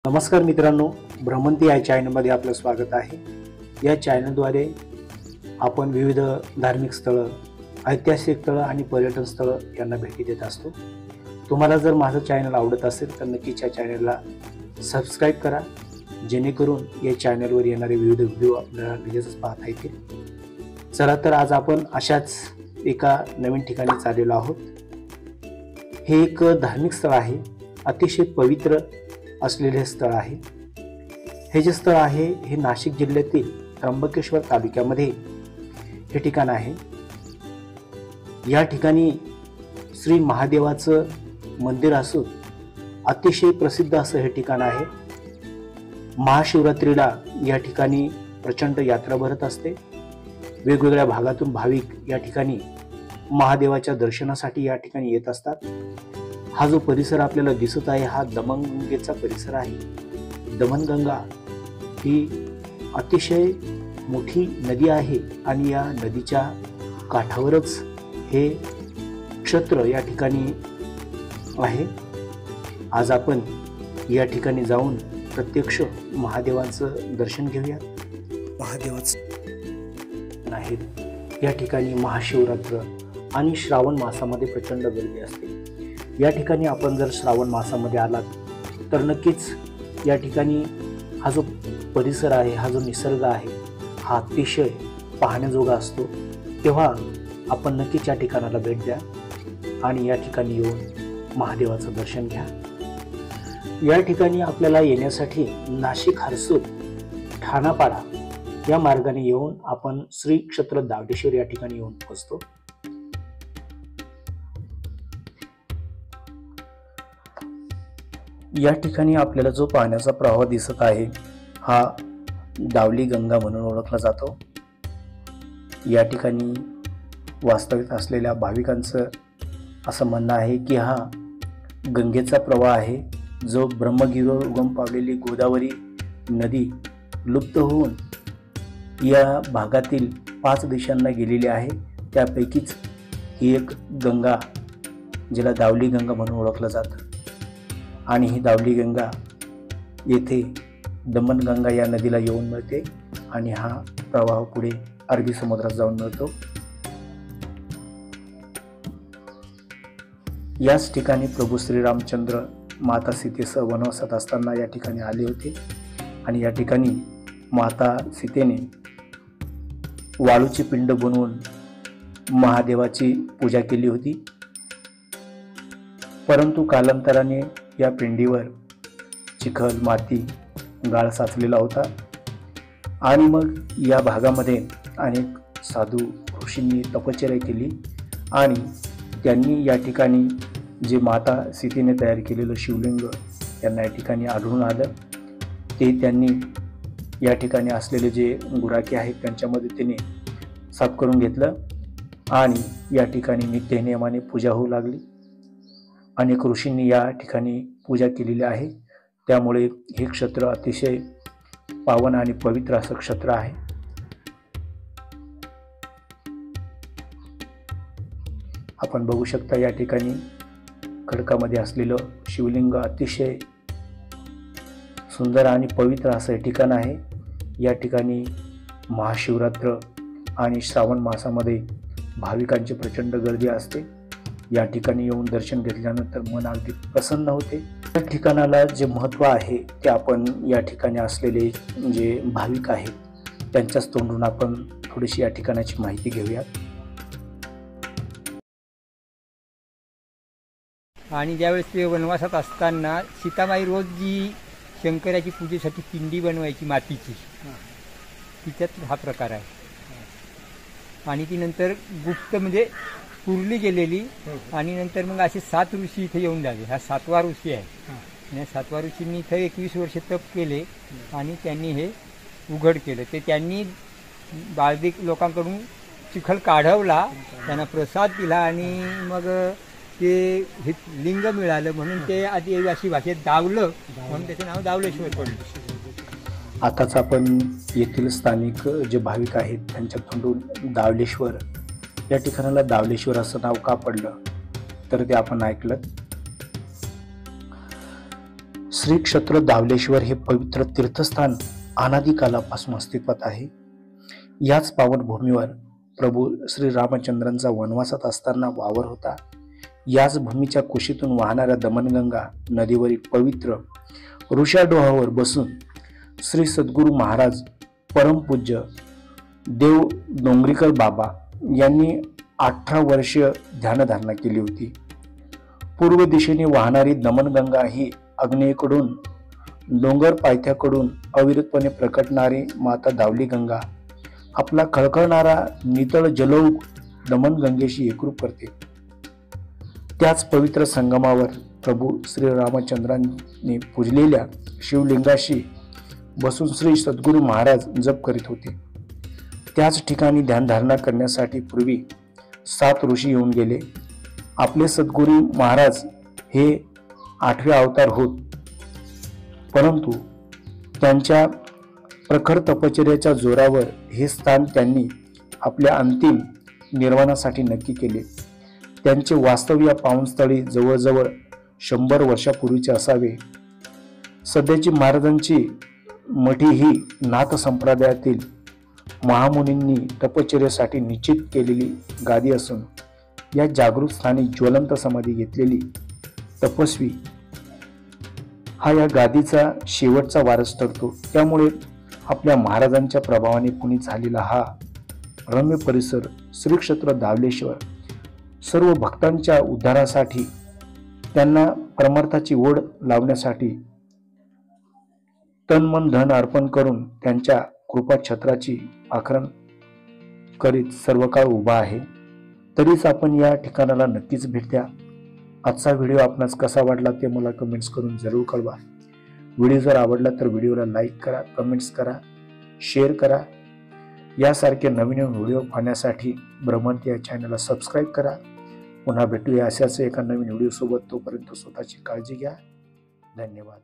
नमस्कार मित्रांनो, भ्रमंती या चॅनलमध्ये आपलं स्वागत आहे। या चॅनलद्वारे आपण विविध धार्मिक स्थळं, ऐतिहासिक स्थळं आणि पर्यटन स्थळं यांना भेटी देत असतो। तुम्हाला जर माझं चॅनल आवडत असेल तर नक्कीच या चॅनलला सबस्क्राईब करा, जेणेकरून या चॅनलवर येणारे विविध व्हिडिओ आपल्याला लगेचच पाहता येतील। चला तर आज आपण अशाच एका नवीन ठिकाणी चाललेलो आहोत। हे एक धार्मिक स्थळ आहे, अतिशय पवित्र असलेले स्थळ आहे। हे जे स्थळ आहे हे नाशिक जिल्ह्यातील त्र्यंबकेश्वर तालुक्यामध्ये हे ठिकाण आहे। या ठिकाणी श्री महादेवाचं मंदिर असून अतिशय प्रसिद्ध असं हे ठिकाण आहे। महाशिवरात्रीला या ठिकाणी प्रचंड यात्रा भरत असते। वेगवेगळ्या भागातून भाविक या ठिकाणी महादेवाच्या दर्शनासाठी या ठिकाणी येत असतात। हा जो परिसर आपल्याला दिसत आहे हा दमनगंगेचा परिसर आहे। दमनगंगा ही अतिशय मोठी नदी आहे आणि या नदीच्या काठावरच हे क्षेत्र या ठिकाणी आहे। आज आपण या ठिकाणी जाऊन प्रत्यक्ष महादेवांचं दर्शन घेऊया। महादेवाचं आहेत या ठिकाणी महाशिवरात्र आणि श्रावण मासामध्ये प्रचंड गर्दी असते। या ठिकाणी आपण जर श्रावण मासामध्ये आलात तर नक्कीच या ठिकाणी हा जो परिसर आहे, हा जो निसर्ग आहे हा अतिशय पाहण्याजोगा असतो। तेव्हा आपण नक्कीच या ठिकाणाला भेट द्या आणि या ठिकाणी येऊन महादेवाचं दर्शन घ्या। या ठिकाणी आपल्याला येण्यासाठी नाशिक हर्सूल ठाणापाडा या मार्गाने येऊन आपण श्री क्षेत्र दावडेश्वर या ठिकाणी येऊन पोहोचतो। या ठिकाणी आपल्याला जो पाण्याचा प्रवाह दिसत आहे हा दावली गंगा म्हणून ओळखला जातो। या ठिकाणी वास्तविक असलेल्या भाविकांचं असं म्हणणं आहे की हा गंगेचा प्रवाह आहे, जो ब्रह्मगिरीवर उगम पावलेली गोदावरी नदी लुप्त होऊन या भागातील 5 दिशांना गेलेली आहे। त्यापैकीच ही एक गंगा, जिला दावली गंगा म्हणून ओळखलं जातं। आणि ही दावली गंगा येथे दमनगंगा या नदीला येऊन मिळते आणि हा प्रवाह पुढे अरबी समुद्रात जाऊन मिळतो। याच ठिकाणी प्रभू श्रीरामचंद्र माता सीतेसह वनवासात असताना या ठिकाणी आले होते आणि या ठिकाणी माता सीतेने वाळूची पिंड बनवून महादेवाची पूजा केली होती। परंतु कालांतराने या पिंडीवर चिखल, माती, गाळ साचलेला होता आणि मग या भागामध्ये अनेक साधू ऋषींनी तपश्चर्या केली आणि त्यांनी या ठिकाणी जे माता सीतेने तयार केलेलं शिवलिंग त्यांना या ठिकाणी आढळून आलं। ते त्यांनी या ठिकाणी असलेले जे गुराखी आहेत त्यांच्या मदतीने साफ करून घेतलं आणि या ठिकाणी नित्यनेमाने पूजा होऊ लागली। अनेक ऋषींनी या ठिकाणी पूजा केलेली आहे, त्यामुळे हे क्षेत्र अतिशय पावन आणि पवित्र असं क्षेत्र आहे। आपण बघू शकता या ठिकाणी खडकामध्ये असलेलं शिवलिंग अतिशय सुंदर आणि पवित्र असं हे ठिकाण आहे। या ठिकाणी महाशिवरात्र आणि श्रावण मासामध्ये भाविकांची प्रचंड गर्दी असते। या ठिकाणी येऊन दर्शन घेतल्यानंतर मन अगदी प्रसन्न होते। या ठिकाणाला जे महत्त्व आहे ते आपण या ठिकाणी असलेले जे भाविक आहेत त्यांच्याच तोंडून आपण थोडीशी या ठिकाणाची माहिती घेऊयात। आणि ज्यावेळेस ते वनवासात असताना सीतामाई रोज जी शंकराची पूजेसाठी पिंडी बनवायची मातीची, तिच्यात हा प्रकार आहे। आणि ती नंतर गुप्त म्हणजे पुरली गेलेली आणि नंतर मग असे 7 ऋषी इथे येऊन लागले। हा 7वा ऋषी आहे आणि 7वा ऋषींनी इथे 21 वर्ष तप केले आणि त्यांनी हे उघड केलं। ते त्यांनी बाळदिक लोकांकडून चिखल काढवला, त्यांना प्रसाद दिला आणि मग ते हे लिंग मिळालं म्हणून ते आदिवासी भाषेत दावलं म्हणून त्याचं नाव दावलेश्वर पडलं। आताच आपण येथील स्थानिक जे भाविक आहेत त्यांच्या तोंडून दावलेश्वर या ठिकाणाला दावलेश्वर असं नाव का पडलं तर ते आपण ऐकलं। श्री क्षेत्र दावलेश्वर हे पवित्र तीर्थस्थान अनादी कालापासून अस्तित्वात आहे. याच पावन भूमीवर प्रभू श्री रामचंद्रांचा वनवासात असताना वावर होता. याच भूमीच्या कुशीतून वाहणाऱ्या दमनगंगा नदीवरील पवित्र ऋषाडोहावर बसून श्री सद्गुरू महाराज परमपूज्य देव डोंगरीकर बाबा यांनी 18 वर्ष ध्यानधारणा केली होती. पूर्व दिशेने वाहणारी दमनगंगा ही आग्नेयेकडून डोंगर पायथ्याकडून अविरतपणे प्रकटणारी माता दावली गंगा आपला खळखळणारा नितळ जलौघ दमनगंगेशी एकरूप करते. त्याच पवित्र संगमावर प्रभू श्री रामचंद्रांनी पूजलेल्या शिवलिंगाशी बसून श्री सद्गुरू महाराज जप करीत होते. त्याच ठिकाणी ध्यानधारणा करण्यासाठी पूर्वी 7 ऋषी येऊन गेले. आपले सद्गुरू महाराज हे 8वे अवतार होत, परंतु त्यांच्या प्रखर तपश्चर्याच्या जोरावर हे स्थान त्यांनी आपल्या अंतिम निर्वाणासाठी नक्की केले. त्यांचे वास्तव या पावनस्थळी जवळजवळ 100 वर्षापूर्वीचे असावे. सध्याची महाराजांची मठी ही नाथ संप्रदायातील महामुनींनी तपश्चर्यासाठी निश्चित केलेली गादी असून या जागृत स्थानी ज्वलंत समाधी घेतलेली तपस्वी हा या गादीचा शेवटचा वारस ठरतो. त्यामुळे आपल्या महाराजांच्या प्रभावाने पुनीत झालेला हा रम्य परिसर श्री क्षेत्र दावलेश्वर सर्व भक्तांच्या उद्धारासाठी, त्यांना परमार्थाची ओढ लावण्यासाठी तन मन धन अर्पण करून त्यांच्या कृपा छत्राची आखरण करीत सर्व काळ उभा आहे. तरीच आपण या ठिकाणाला नक्कीच भेट द्या. आजचा व्हिडिओ आपणास कसा वाटला ते मला कमेंट्स करून जरूर कळवा. व्हिडिओ जर आवडला तर व्हिडिओला लाईक करा, कमेंट्स करा, शेअर करा. यासारखे नवीन व्हिडिओ पाहण्यासाठी भ्रमंती या चॅनलला सबस्क्राईब करा. पुन्हा भेटूया अशाच एका नवीन व्हिडिओ सोबत. तोपर्यंत स्वतःची काळजी घ्या. धन्यवाद.